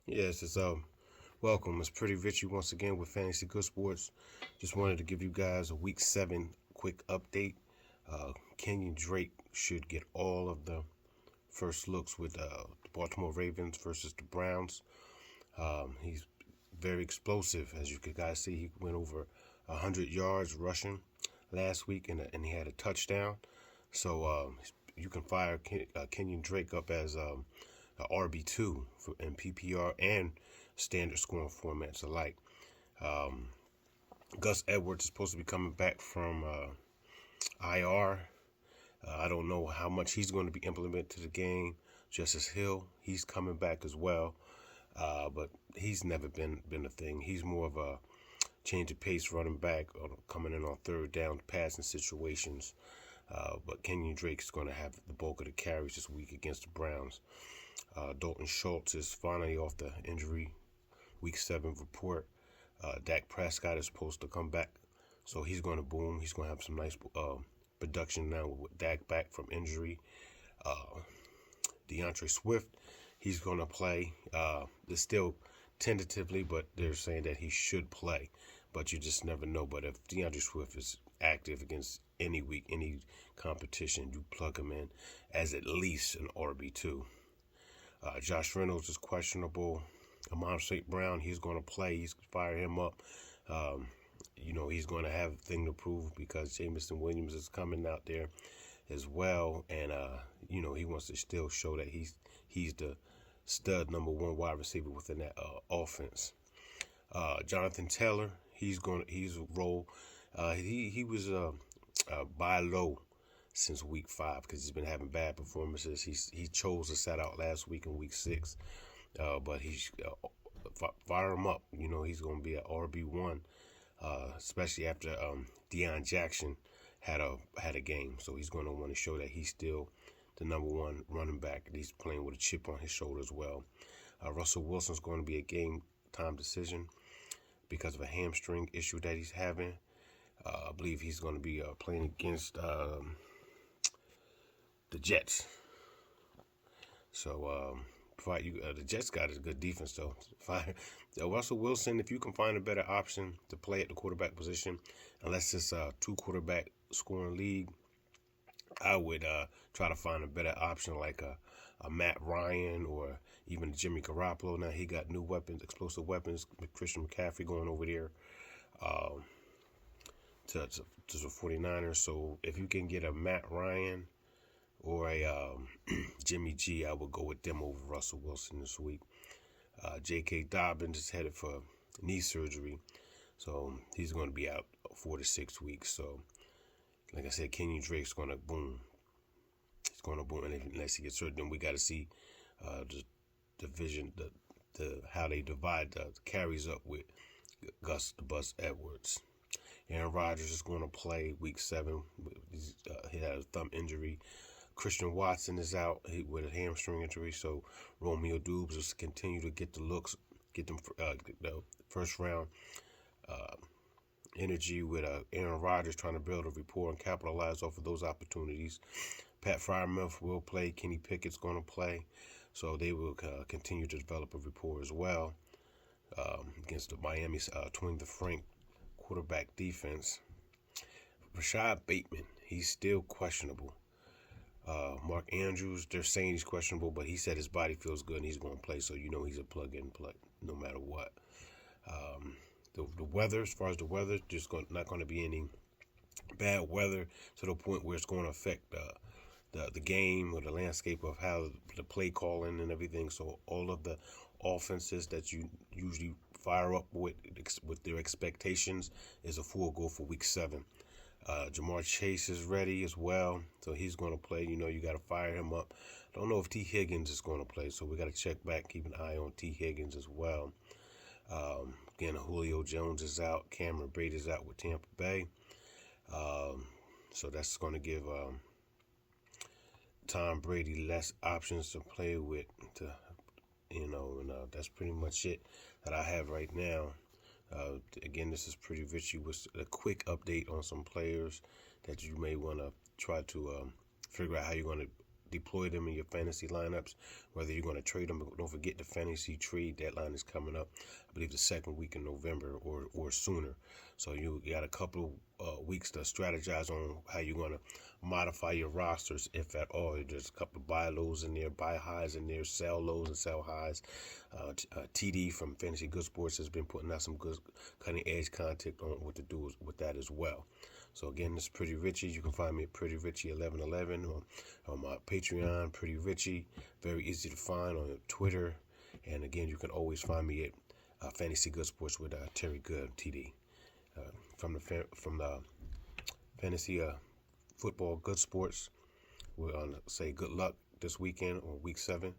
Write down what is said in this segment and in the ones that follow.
Yes, it's welcome. It's Pretty Richie once again with Fantasy Good Sports. Just wanted to give you guys a Week 7 quick update. Kenyon Drake should get all of the first looks with the Baltimore Ravens versus the Browns. He's very explosive, as you guys see. He went over 100 yards rushing last week, and he had a touchdown. So you can fire Kenyon Drake up as RB2 in PPR and standard scoring formats alike. Um, Gus Edwards is supposed to be coming back from IR. I don't know how much he's going to be implemented to the game. Justice Hill, he's coming back as well, but he's never been a thing. He's more of a change of pace running back, or coming in on third down passing situations. But Kenyon Drake's going to have the bulk of the carries this week against the Browns. Dalton Schultz is finally off the injury Week 7 report. Dak Prescott is supposed to come back, so he's going to boom. He's going to have some nice production now with Dak back from injury. DeAndre Swift, he's going to play. It's still tentatively, but they're saying that he should play. But you just never know. But if DeAndre Swift is active against any week, any competition, you plug him in as at least an RB2. Josh Reynolds is questionable. Amon St. Brown, he's going to play. He's fire him up. He's going to have a thing to prove because Jameson Williams is coming out there as well. And, he wants to still show that he's the stud number one wide receiver within that offense. Jonathan Taylor, he's a role. He was buy low since week 5 because he's been having bad performances. He chose to set out last week in week 6, but he's fire him up. He's going to be at RB1, especially after Deion Jackson had a game. So he's going to want to show that he's still the number one running back, and he's playing with a chip on his shoulder as well. Russell Wilson's going to be a game time decision because of a hamstring issue that he's having. I believe he's going to be playing against the Jets. So the Jets got a good defense though. Russell Wilson, if you can find a better option to play at the quarterback position, unless it's a 2-quarterback scoring league, I would try to find a better option like a Matt Ryan or even Jimmy Garoppolo. Now he got new weapons, explosive weapons, with Christian McCaffrey going over there to the 49ers. So if you can get a Matt Ryan or a Jimmy G, I would go with them over Russell Wilson this week. J.K. Dobbins is headed for knee surgery, so he's going to be out 4 to 6 weeks. So, like I said, Kenyon Drake's going to boom. He's going to boom, unless he gets hurt. Then we got to see the division, the how they divide the carries up with Gus the Bus Edwards. Aaron Rodgers is going to play week 7. He had a thumb injury. Christian Watson is out with a hamstring injury, so Romeo Doubs will continue to get the looks, get them the first round energy with Aaron Rodgers trying to build a rapport and capitalize off of those opportunities. Pat Freiermuth will play. Kenny Pickett's going to play, so they will continue to develop a rapport as well against the Miami Twin the Frank quarterback defense. Rashad Bateman, he's still questionable. Mark Andrews, they're saying he's questionable, but he said his body feels good and he's going to play, so he's a plug-in play no matter what. The weather, as far as the weather, not going to be any bad weather to the point where it's going to affect the game or the landscape of how the play calling and everything. So all of the offenses that you usually fire up with their expectations is a full go for week 7. Jamar Chase is ready as well, so he's going to play. You got to fire him up. Don't know if T. Higgins is going to play, so we got to check back, keep an eye on T. Higgins as well. Again, Julio Jones is out. Cameron Brate is out with Tampa Bay. So that's going to give Tom Brady less options to play with. And that's pretty much it that I have right now. Again, this is Pretty Richie with a quick update on some players that you may want to try to figure out how you're going to deploy them in your fantasy lineups, whether you're going to trade them. Don't forget the fantasy trade deadline is coming up. I believe the second week in November or sooner. So you got a couple weeks to strategize on how you're going to modify your rosters, if at all. There's a couple of buy lows in there, buy highs in there, sell lows and sell highs. TD from Fantasy Good Sports has been putting out some good cutting edge content on what to do with that as well. So again, this is Pretty Richie. You can find me at Pretty Richie 1111 on my Patreon, Pretty Richie. Very easy to find on Twitter. And again, you can always find me at Fantasy Good Sports with Terry Good, TD. From the Fantasy Football Good Sports, we're going to say good luck this weekend on week 7.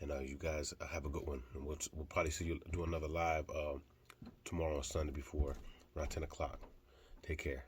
And you guys have a good one. And we'll probably see you do another live tomorrow on Sunday before around 10 o'clock. Take care.